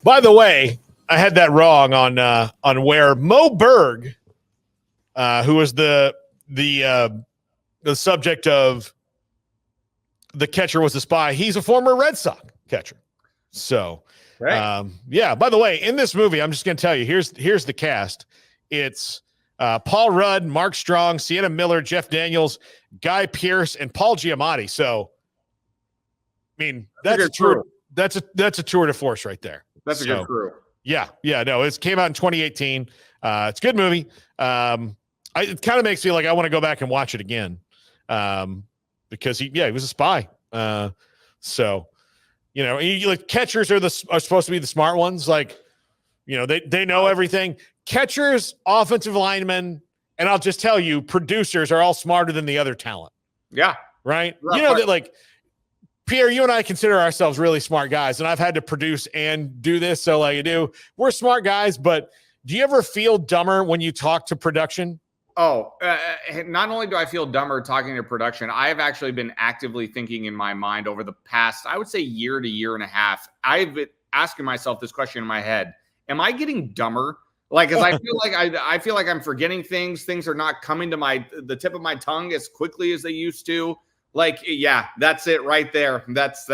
By the way, I had that wrong on where Mo Berg, who was the subject of the catcher was the spy. He's a former Red Sox catcher. So, yeah. By the way, in this movie, I'm just going to tell you, here's the cast. It's Paul Rudd, Mark Strong, Sienna Miller, Jeff Daniels, Guy Pearce, and Paul Giamatti. So, I mean, that's a tour. That's a tour de force right there. That's a good crew. Yeah. No, it came out in 2018. It's a good movie. It kind of makes me like I want to go back and watch it again. Because he was a spy. So, like catchers are supposed to be the smart ones. Like, they know everything. Catchers, offensive linemen, and I'll just tell you, producers are all smarter than the other talent. Yeah. Right. That like Pierre, you and I consider ourselves really smart guys, and I've had to produce and do this. So like we're smart guys, but do you ever feel dumber when you talk to production? Oh, not only do I feel dumber talking to production, I have actually been actively thinking in my mind over the past, I would say year to year and a half. I've been asking myself this question in my head. Am I getting dumber? Like, as I feel like I'm forgetting things. Things are not coming to the tip of my tongue as quickly as they used to. Like, yeah, that's it right there. That's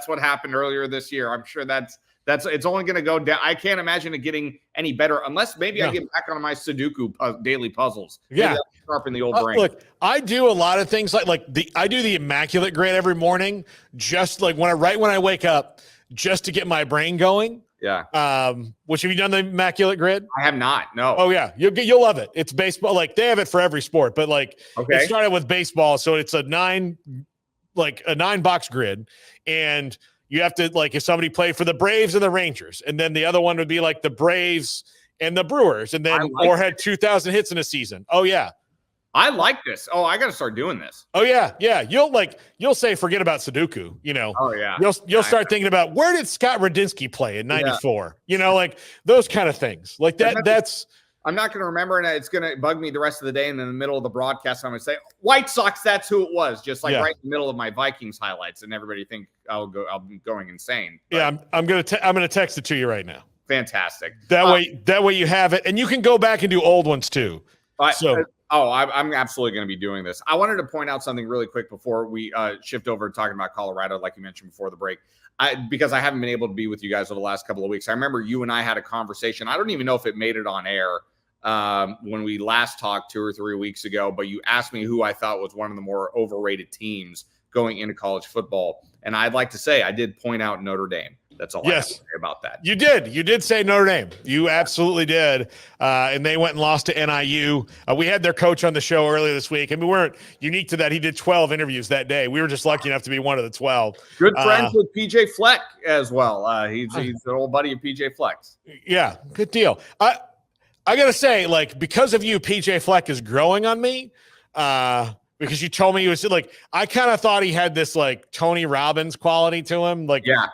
what happened earlier this year. I'm sure that's it's only going to go down. I can't imagine it getting any better unless maybe I get back on my Sudoku daily puzzles. Yeah, sharpen the old brain. Look, I do a lot of things I do the immaculate grid every morning, just like when I wake up, just to get my brain going. Yeah. Which have you done the immaculate grid? I have not. No. Oh yeah, you'll love it. It's baseball. Like they have it for every sport, but it started with baseball, so it's a 9-box grid, and you have to, like, if somebody played for the Braves and the Rangers, and then the other one would be like the Braves and the Brewers, and then had 2,000 hits in a season. Oh yeah. I like this. Oh, I got to start doing this. Oh yeah. Yeah. You'll say, forget about Sudoku, Oh yeah. You'll start thinking about, where did Scott Radinsky play in 94? Like those kind of things like that. I'm not going to remember, and it's going to bug me the rest of the day. And in the middle of the broadcast, I'm going to say White Sox. That's who it was. Just right in the middle of my Vikings highlights, and everybody think I'll be going insane. But yeah, I'm going to text it to you right now. Fantastic. That way you have it, and you can go back and do old ones too. I'm absolutely going to be doing this. I wanted to point out something really quick before we shift over to talking about Colorado, like you mentioned before the break, because I haven't been able to be with you guys over the last couple of weeks. I remember you and I had a conversation. I don't even know if it made it on air when we last talked 2 or 3 weeks ago, but you asked me who I thought was one of the more overrated teams going into college football. And I'd like to say I did point out Notre Dame. That's all I have to say about that. You did say Notre Dame. You absolutely did. And they went and lost to NIU. We had their coach on the show earlier this week, and we weren't unique to that. He did 12 interviews that day. We were just lucky enough to be one of the 12. Good friends with PJ Fleck as well. He's an old buddy of PJ Fleck's. Yeah, good deal. I got to say, because of you, PJ Fleck is growing on me. Because you told me he was I kind of thought he had this Tony Robbins quality to him.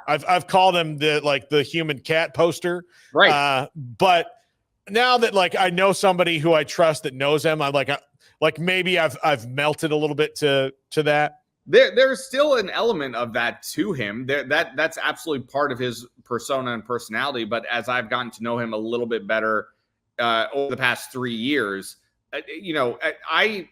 I've called him the human cat poster. Right. But now that I know somebody who I trust that knows him, I'm maybe I've melted a little bit to that. There's still an element of that to him. That's absolutely part of his persona and personality. But as I've gotten to know him a little bit better over the past 3 years, I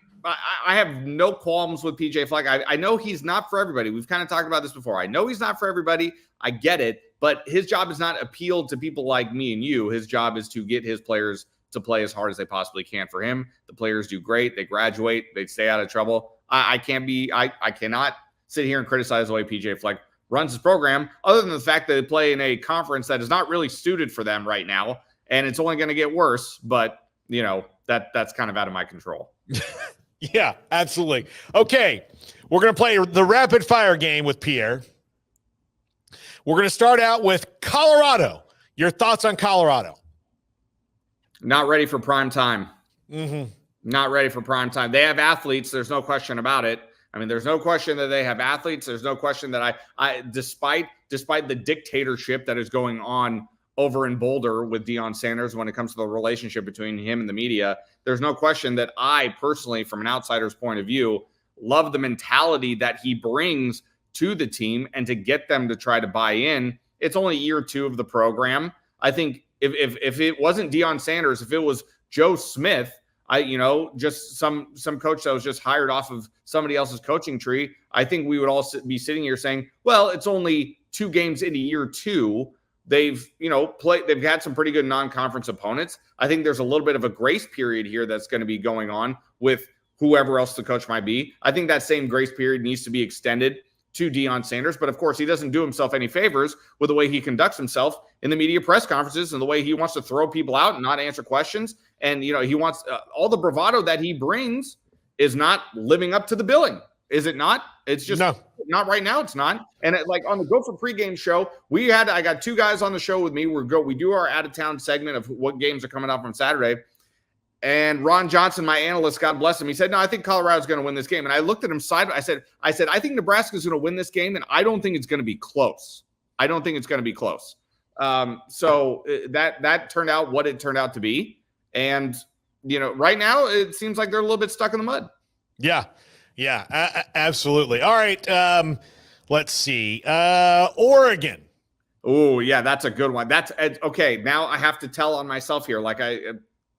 have no qualms with PJ Fleck. I know he's not for everybody. We've kind of talked about this before. I know he's not for everybody. I get it. But his job is not appeal to people like me and you. His job is to get his players to play as hard as they possibly can. For him, the players do great. They graduate. They stay out of trouble. I cannot sit here and criticize the way PJ Fleck runs his program, other than the fact that they play in a conference that is not really suited for them right now. And it's only going to get worse. But, that's kind of out of my control. Yeah, absolutely. Okay, we're going to play the rapid fire game with Pierre. We're going to start out with Colorado. Your thoughts on Colorado? Not ready for prime time. Mm-hmm. Not ready for prime time. They have athletes. There's no question about it. I mean, there's no question that they have athletes. There's no question that despite the dictatorship that is going on over in Boulder with Deion Sanders when it comes to the relationship between him and the media, there's no question that I personally, from an outsider's point of view, love the mentality that he brings to the team and to get them to try to buy in it's only year 2 of the program. I think if it wasn't Deion Sanders, if it was Joe Smith, just some coach that was just hired off of somebody else's coaching tree, I think we would all be sitting here saying, well, it's only 2 games into year 2. They've had some pretty good non-conference opponents. I think there's a little bit of a grace period here that's going to be going on with whoever else the coach might be. I think that same grace period needs to be extended to Deion Sanders. But of course, he doesn't do himself any favors with the way he conducts himself in the media press conferences and the way he wants to throw people out and not answer questions. And, he wants all the bravado that he brings is not living up to the billing. Is it not? It's just not right now. It's not. And on the Go for Pregame show, I got 2 guys on the show with me. We do our out of town segment of what games are coming up on Saturday. And Ron Johnson, my analyst, God bless him, he said, no, I think Colorado's going to win this game. And I looked at him I said, I think Nebraska's going to win this game, and I don't think it's going to be close. So that turned out what it turned out to be. And, right now it seems like they're a little bit stuck in the mud. Yeah. Yeah, absolutely. All right. Let's see. Oregon. Oh, yeah, that's a good one. That's okay. Now I have to tell on myself here. Like I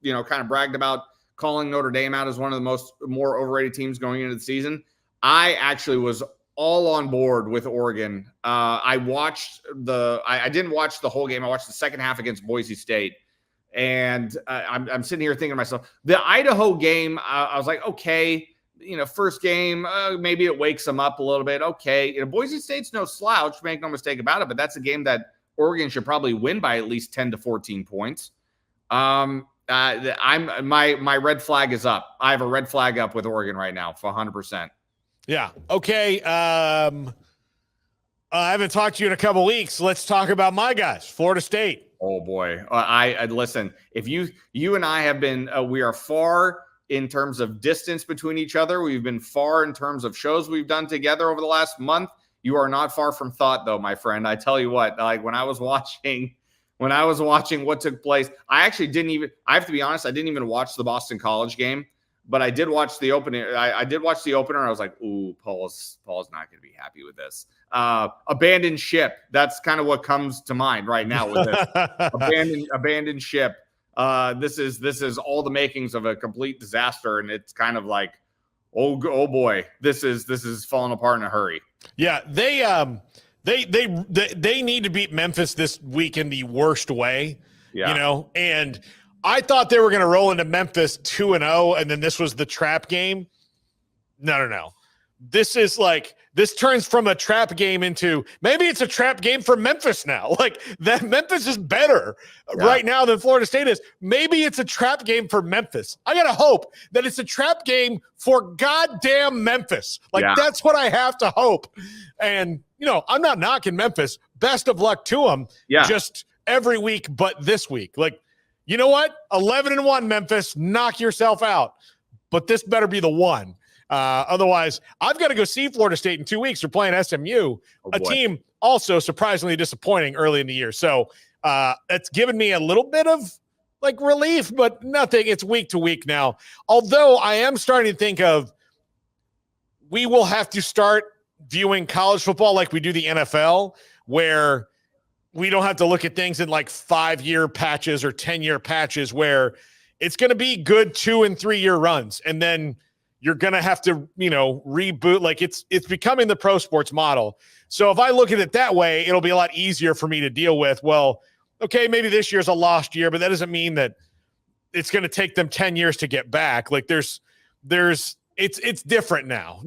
kind of bragged about calling Notre Dame out as one of the more overrated teams going into the season. I actually was all on board with Oregon. I didn't watch the whole game. I watched the second half against Boise State. And I'm sitting here thinking to myself, the Idaho game, I was like, okay, first game, maybe it wakes them up a little bit. Okay. Boise State's no slouch, make no mistake about it, but that's a game that Oregon should probably win by at least 10 to 14 points. My red flag is up. I have a red flag up with Oregon right now for 100%. Yeah. Okay. I haven't talked to you in a couple weeks. Let's talk about my guys, Florida State. Oh boy. I listen, if you and I have been, we are far in terms of distance between each other. We've been far in terms of shows we've done together over the last month. You are not far from thought though, my friend. I tell you what, like when I was watching what took place, I have to be honest, I didn't even watch the Boston College game, but I did watch the opener. I did watch the opener and I was like, ooh, Paul's not going to be happy with this. Abandoned ship. That's kind of what comes to mind right now with this. Abandoned ship. This is all the makings of a complete disaster. And it's kind of like, oh boy, this is falling apart in a hurry. Yeah. They need to beat Memphis this week in the worst way, and I thought they were going to roll into Memphis 2-0, and then this was the trap game. No. This turns from a trap game into maybe it's a trap game for Memphis now. Like that Memphis is better right now than Florida State is. Maybe it's a trap game for Memphis. I got to hope that it's a trap game for goddamn Memphis. That's what I have to hope. And, I'm not knocking Memphis. Best of luck to them. Yeah. Just every week but this week. Like, you know what? 11-1 Memphis, knock yourself out. But this better be the one. Otherwise, I've got to go see Florida State in 2 weeks. They're playing SMU, a team also surprisingly disappointing early in the year. So it's given me a little bit of relief, but nothing. It's week to week now. Although I am starting to think of we will have to start viewing college football like we do the NFL, where we don't have to look at things in 5-year patches or 10-year patches, where it's going to be good 2 and 3 year runs. And then you're going to have to, reboot. It's becoming the pro sports model. So if I look at it that way, it'll be a lot easier for me to deal with. Well, okay, maybe this year's a lost year, but that doesn't mean that it's going to take them 10 years to get back. It's different now,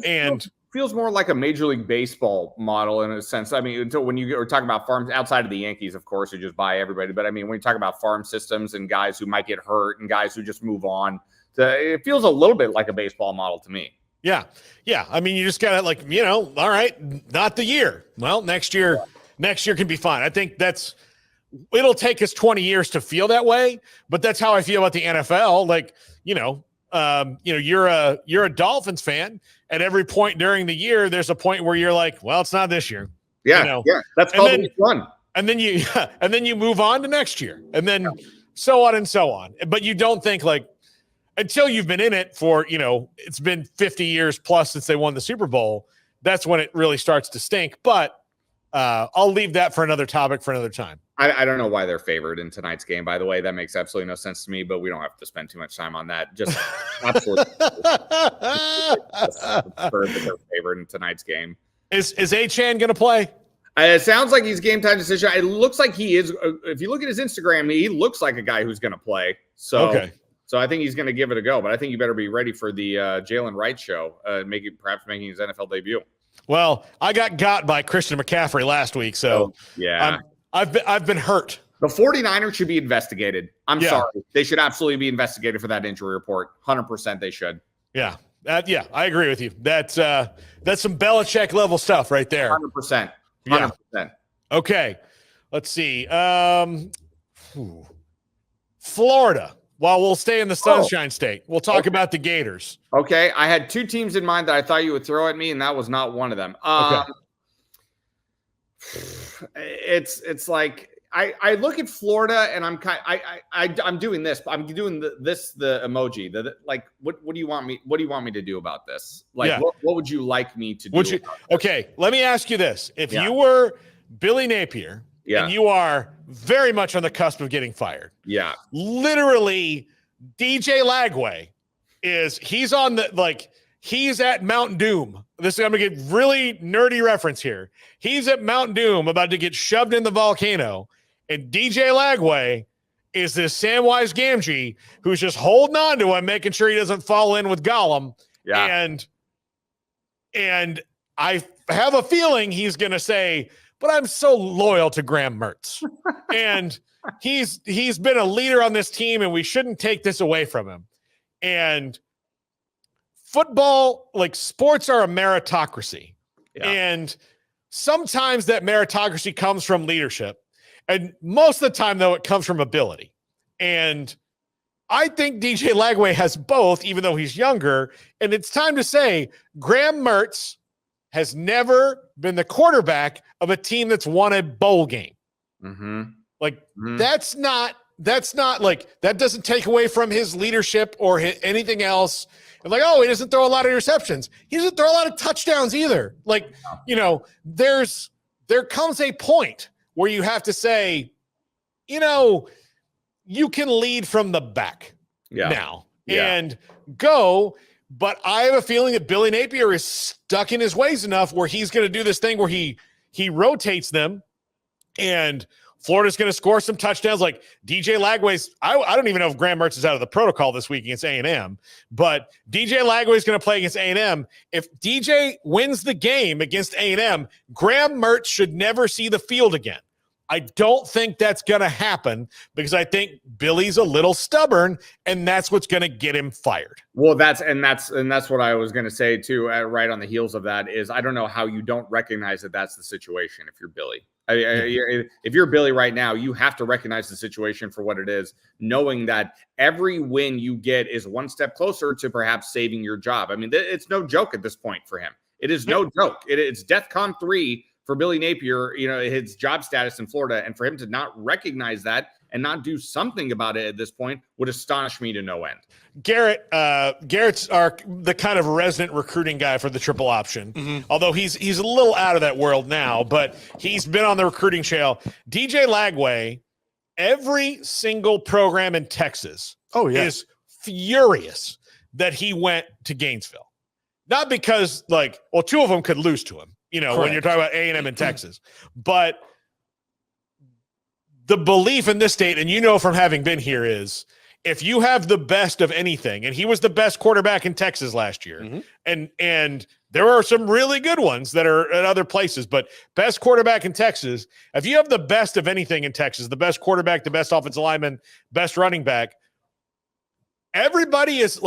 and feels more like a Major League Baseball model in a sense. I mean, until when you are talking about farms outside of the Yankees, of course, who just buy everybody. But I mean, when you talk about farm systems and guys who might get hurt and guys who just move on, it feels a little bit like a baseball model to me. Yeah. Yeah. I mean, you just got to all right, not the year. Well, next year can be fine. I think it'll take us 20 years to feel that way, but that's how I feel about the NFL. You're a Dolphins fan. At every point during the year, there's a point where you're like, well, it's not this year. Yeah. Yeah. That's called week one. And then you move on to next year, and then so on and so on. But you don't think until you've been in it for, it's been 50 years plus since they won the Super Bowl, that's when it really starts to stink. But I'll leave that for another topic for another time. I don't know why they're favored in tonight's game, by the way. That makes absolutely no sense to me, but we don't have to spend too much time on that. Just absolutely absurd that they're favored in tonight's game. Is Achane going to play? It sounds like he's game time decision. It looks like he is. If you look at his Instagram, he looks like a guy who's going to play. So, So I think he's going to give it a go. But I think you better be ready for the Jalen Wright show, perhaps making his NFL debut. Well, I got by Christian McCaffrey last week, so yeah, I've been hurt. The 49ers should be investigated. I'm sorry. They should absolutely be investigated for that injury report. 100% they should. Yeah. I agree with you. That's some Belichick level stuff right there. 100%. 100%. Yeah. Okay. Let's see. Florida. Well, we'll stay in the Sunshine State. We'll talk about the Gators. Okay. I had two teams in mind that I thought you would throw at me, and that was not one of them. It's like I look at Florida and I'm doing this. I'm doing the emoji. What do you want me? What do you want me to do about this? What would you like me to do? Okay, let me ask you this: if you were Billy Napier, and you are very much on the cusp of getting fired, literally, DJ Lagway he's on the he's at Mount Doom. I'm going to get really nerdy reference here. He's at Mount Doom about to get shoved in the volcano. And DJ Lagway is this Samwise Gamgee who's just holding on to him, making sure he doesn't fall in with Gollum. Yeah. And I have a feeling he's going to say, but I'm so loyal to Graham Mertz. And he's been a leader on this team, and we shouldn't take this away from him. And football, sports are a meritocracy. Yeah. And sometimes that meritocracy comes from leadership. And most of the time, though, it comes from ability. And I think DJ Lagway has both, even though he's younger. And it's time to say Graham Mertz has never been the quarterback of a team that's won a bowl game. Mm-hmm. That's not that doesn't take away from his leadership or anything else. And he doesn't throw a lot of interceptions. He doesn't throw a lot of touchdowns either. There comes a point where you have to say, you can lead from the back now and go. But I have a feeling that Billy Napier is stuck in his ways enough where he's going to do this thing where he rotates them, and Florida's going to score some touchdowns. Like DJ Lagway's, I don't even know if Graham Mertz is out of the protocol this week against A&M, but DJ Lagway's going to play against A&M. If DJ wins the game against A&M, Graham Mertz should never see the field again. I don't think that's going to happen because I think Billy's a little stubborn, and that's what's going to get him fired. Well, that's what I was going to say too. Right on the heels of that is I don't know how you don't recognize that that's the situation if you're Billy. If you're Billy right now, you have to recognize the situation for what it is, knowing that every win you get is one step closer to perhaps saving your job. I mean, it's no joke at this point for him. It is no joke. It's DEFCON 3 for Billy Napier, his job status in Florida, and for him to not recognize that and not do something about it at this point would astonish me to no end. Garrett's the kind of resident recruiting guy for the triple option, although he's a little out of that world now, but he's been on the recruiting trail. DJ Lagway, every single program in Texas is furious that he went to Gainesville. Not because, two of them could lose to him, when you're talking about A&M in Texas. But the belief in this state, and from having been here, is if you have the best of anything, and he was the best quarterback in Texas last year, and there are some really good ones that are at other places, but best quarterback in Texas, if you have the best of anything in Texas, the best quarterback, the best offensive lineman, best running back, everybody is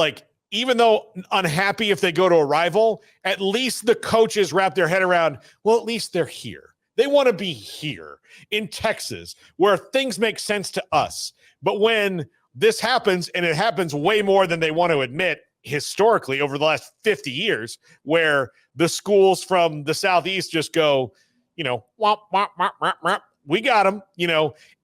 even though unhappy if they go to a rival, at least the coaches wrap their head around, well, at least they're here. They want to be here in Texas where things make sense to us. But when this happens, and it happens way more than they want to admit historically over the last 50 years, where the schools from the Southeast just go, womp, womp, womp, womp, womp. We got them,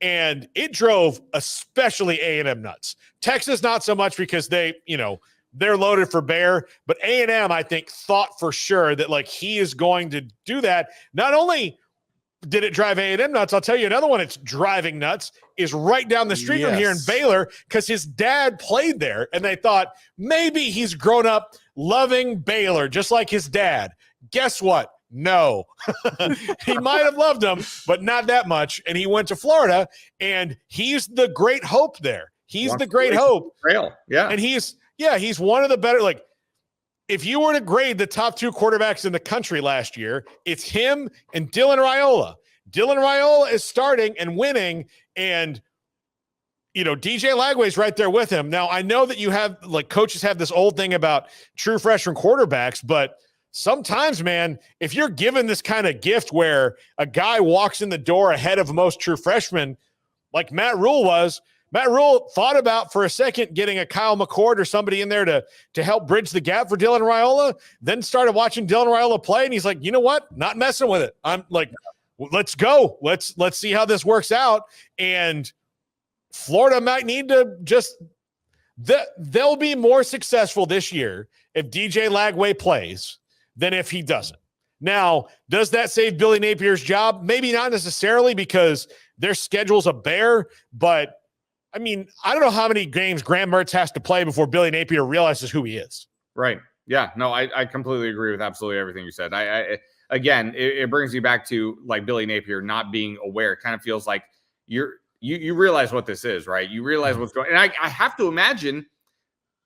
and it drove especially A&M nuts. Texas, not so much because they're loaded for bear, but A&M, I think, thought for sure that he is going to do that. Not only did it drive A&M nuts? I'll tell you another one it's driving nuts is right down the street from here in Baylor because his dad played there, and they thought maybe he's grown up loving Baylor just like his dad. Guess what? No. He might have loved him, but not that much, and he went to Florida, and he's the great hope there. He's the great hope. Trail. Yeah. And he's one of the better, like, if you were to grade the top 2 quarterbacks in the country last year, it's him and Dylan Raiola. Dylan Raiola is starting and winning, and DJ Lagway's right there with him. Now, I know that you have, like, coaches have this old thing about true freshman quarterbacks, but sometimes, man, if you're given this kind of gift where a guy walks in the door ahead of most true freshmen, like Matt Rule was, Matt Rule thought about for a second getting a Kyle McCord or somebody in there to help bridge the gap for Dylan Raiola, then started watching Dylan Raiola play, and he's like, you know what? Not messing with it. I'm like, let's go. Let's see how this works out. And Florida might need to they'll be more successful this year if DJ Lagway plays than if he doesn't. Now, does that save Billy Napier's job? Maybe not necessarily because their schedule's a bear, but I mean, I don't know how many games Graham Mertz has to play before Billy Napier realizes who he is. Right. Yeah. No, I completely agree with absolutely everything you said. Again, it brings you back to like Billy Napier not being aware. It kind of feels like you realize what this is, right? You realize what's going on. And I have to imagine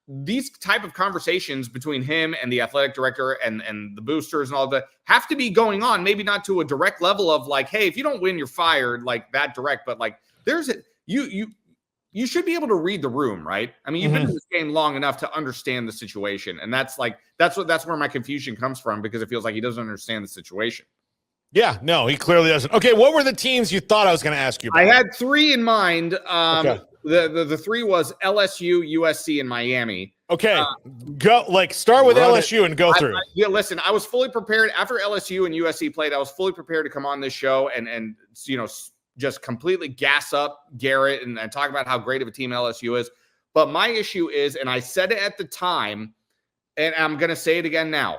these type of conversations between him and the athletic director and the boosters and all that have to be going on, maybe not to a direct level of like, hey, if you don't win, you're fired, like that direct, but like you should be able to read the room, right? I mean, you've been in this game long enough to understand the situation. And that's where my confusion comes from, because it feels like he doesn't understand the situation. Yeah, no, he clearly doesn't. Okay, what were the teams you thought I was going to ask you about? I had 3 in mind. Okay. The 3 was LSU, USC, and Miami. Okay, start with LSU and go through. Listen, I was fully prepared after LSU and USC played. I was fully prepared to come on this show and just completely gas up Garrett and talk about how great of a team LSU is. But my issue is, and I said it at the time, and I'm going to say it again now,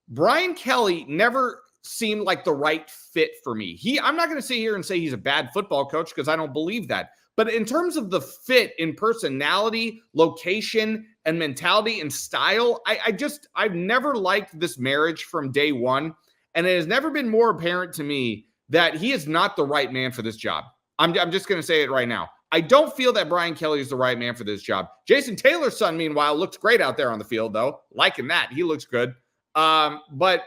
Brian Kelly never seemed like the right fit for me. I'm not going to sit here and say he's a bad football coach because I don't believe that. But in terms of the fit in personality, location, and mentality and style, I've never liked this marriage from day one. And it has never been more apparent to me that he is not the right man for this job. I'm just going to say it right now. I don't feel that Brian Kelly is the right man for this job. Jason Taylor's son, meanwhile, looks great out there on the field, though. Liking that. He looks good. But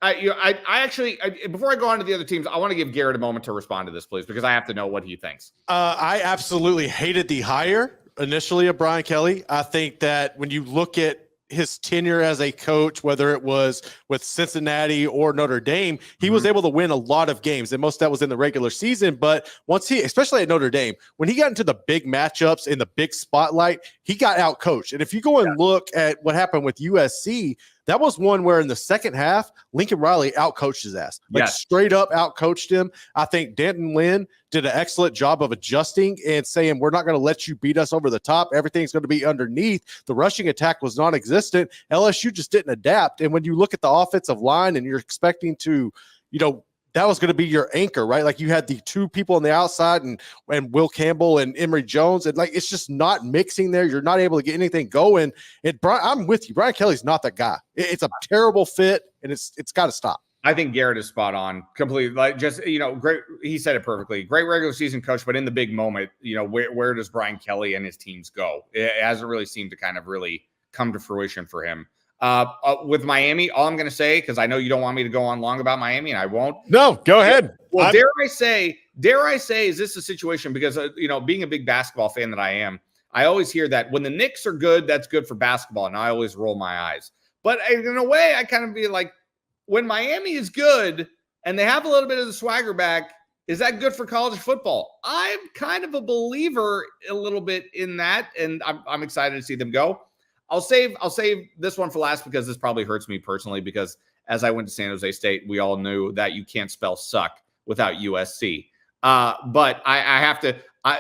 I actually, before I go on to the other teams, I want to give Garrett a moment to respond to this, please, because I have to know what he thinks. I absolutely hated the hire initially of Brian Kelly. I think that when you look at his tenure as a coach, whether it was with Cincinnati or Notre Dame, he was able to win a lot of games, and most of that was in the regular season. But once especially at Notre Dame, when he got into the big matchups in the big spotlight, he got out coached. And if you go and look at what happened with USC, that was one where in the second half, Lincoln Riley out-coached his ass. Straight up out-coached him. I think Danton Lynn did an excellent job of adjusting and saying, we're not going to let you beat us over the top. Everything's going to be underneath. The rushing attack was non-existent. LSU just didn't adapt. And when you look at the offensive line and you're expecting to, that was going to be your anchor, right? Like you had the 2 people on the outside and Will Campbell and Emory Jones. And it's just not mixing there. You're not able to get anything going. I'm with you. Brian Kelly's not that guy. It's a terrible fit, and it's got to stop. I think Garrett is spot on completely. Great. He said it perfectly. Great regular season coach, but in the big moment, where does Brian Kelly and his teams go? It hasn't really seemed to kind of really come to fruition for him. With Miami, all I'm going to say, because I know you don't want me to go on long about Miami, and I won't. No, go ahead. Well, dare I say, is this a situation? Because, being a big basketball fan that I am, I always hear that when the Knicks are good, that's good for basketball. And I always roll my eyes. But in a way, I kind of be like, when Miami is good and they have a little bit of the swagger back, is that good for college football? I'm kind of a believer a little bit in that, and I'm excited to see them go. I'll save this one for last because this probably hurts me personally, because as I went to San Jose State, we all knew that you can't spell suck without USC. But I have to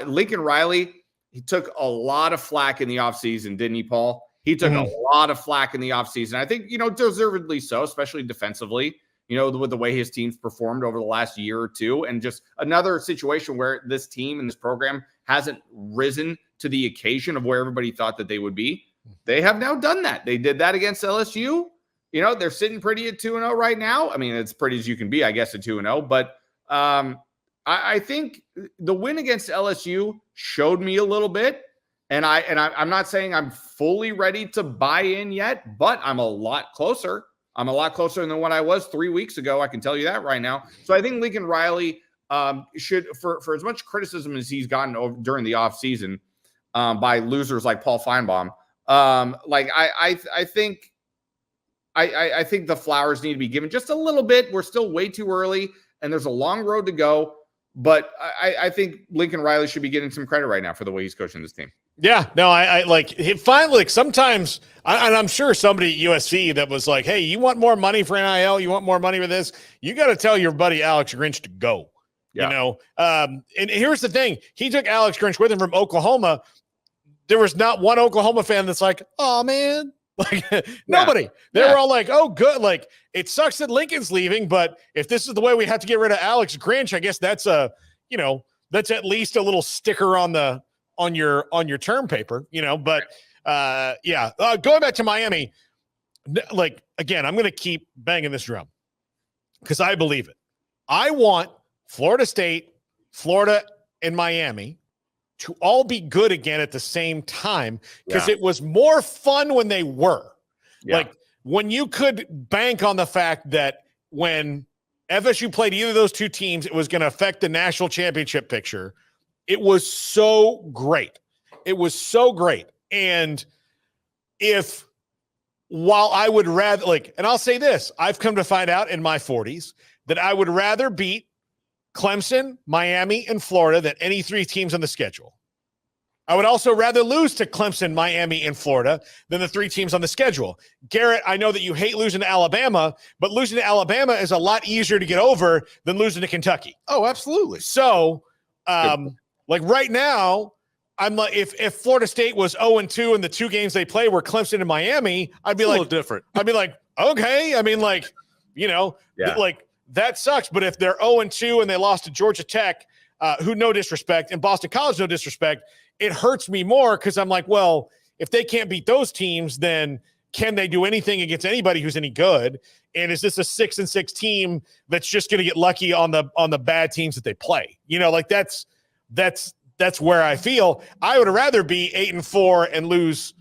Lincoln Riley, he took a lot of flack in the offseason, didn't he, Paul? He took a lot of flack in the offseason. I think, deservedly so, especially defensively. with the way his team's performed over the last year or two, and just another situation where this team and this program hasn't risen to the occasion of where everybody thought that they would be. They have now done that. They did that against LSU. They're sitting pretty at 2-0 right now. I mean, it's pretty as you can be, I guess, at 2-0. But I think the win against LSU showed me a little bit. And I'm not saying I'm fully ready to buy in yet, but I'm a lot closer. I'm a lot closer than what I was 3 weeks ago. I can tell you that right now. So I think Lincoln Riley should, for as much criticism as he's gotten over during the offseason by losers like Paul Feinbaum, I think the flowers need to be given just a little bit. We're still way too early, and there's a long road to go. But I think Lincoln Riley should be getting some credit right now for the way he's coaching this team. Yeah, no, I like he finally, like, sometimes, and I'm sure somebody at USC that was like, hey, you want more money for NIL? You want more money for this? You got to tell your buddy Alex Grinch to go. Yeah. And here's the thing. He took Alex Grinch with him from Oklahoma. There was not one Oklahoma fan that's like, oh, man. Like, nobody. They were all like, oh, good. Like, it sucks that Lincoln's leaving, but if this is the way we have to get rid of Alex Grinch, I guess that's that's at least a little sticker on your term paper, but going back to Miami, like, again, I'm going to keep banging this drum because I believe it. I want Florida State, Florida, and Miami to all be good again at the same time because it was more fun when they were. Like, when you could bank on the fact that when FSU played either of those two teams, it was going to affect the national championship picture. It was so great. It was so great. And while I would rather, and I'll say this, I've come to find out in my 40s that I would rather beat Clemson, Miami, and Florida than any three teams on the schedule. I would also rather lose to Clemson, Miami, and Florida than the three teams on the schedule. Garrett, I know that you hate losing to Alabama, but losing to Alabama is a lot easier to get over than losing to Kentucky. Oh, absolutely. So, right now, I'm like, if Florida State was 0-2 and the two games they play were Clemson and Miami, I'd be a like, little different. I'd be like, okay. I mean, that sucks. But if they're 0-2 and they lost to Georgia Tech, who, no disrespect, and Boston College, no disrespect, it hurts me more because I'm like, well, if they can't beat those teams, then can they do anything against anybody who's any good? And is this a 6-6 team that's just going to get lucky on the bad teams that they play? That's where I feel. I would rather be 8-4 and lose,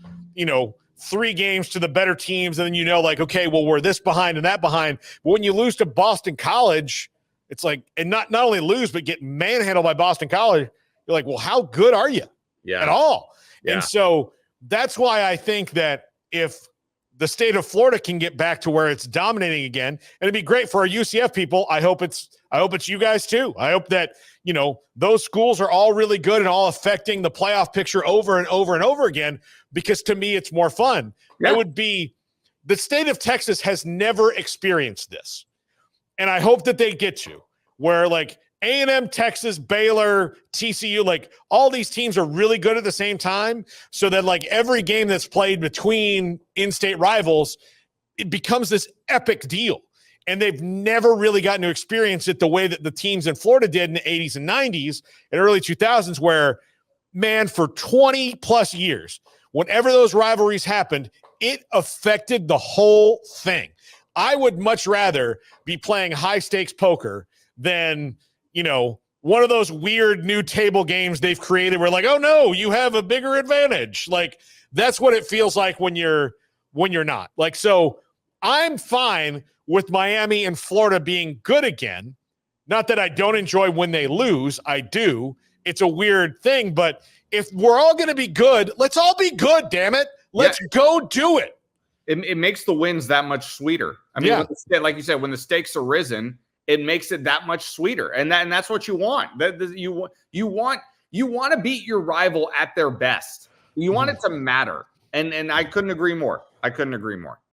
3 games to the better teams, and then okay, well, we're this behind and that behind. But when you lose to Boston College, it's like, and not only lose but get manhandled by Boston College, you're like, well, how good are you at all? Yeah. And so that's why I think that if the state of Florida can get back to where it's dominating again, and it'd be great for our UCF people. I hope it's you guys too. I hope that, those schools are all really good and all affecting the playoff picture over and over and over again, because to me, it's more fun. Yeah. It would be, the state of Texas has never experienced this. And I hope that they get to where A&M, Texas, Baylor, TCU, all these teams are really good at the same time. So that every game that's played between in-state rivals, it becomes this epic deal. And they've never really gotten to experience it the way that the teams in Florida did in the 80s and 90s and early 2000s, where, man, for 20 plus years, whenever those rivalries happened, it affected the whole thing. I would much rather be playing high stakes poker than, one of those weird new table games they've created where oh no, you have a bigger advantage. That's what it feels like when you're not. So I'm fine with Miami and Florida being good again. Not that I don't enjoy when they lose. I do. It's a weird thing, but if we're all going to be good, let's all be good, damn it. Let's go do it. It makes the wins that much sweeter. I mean, like you said, when the stakes are risen, it makes it that much sweeter. And that's what you want. You want to beat your rival at their best. You want it to matter. And I couldn't agree more.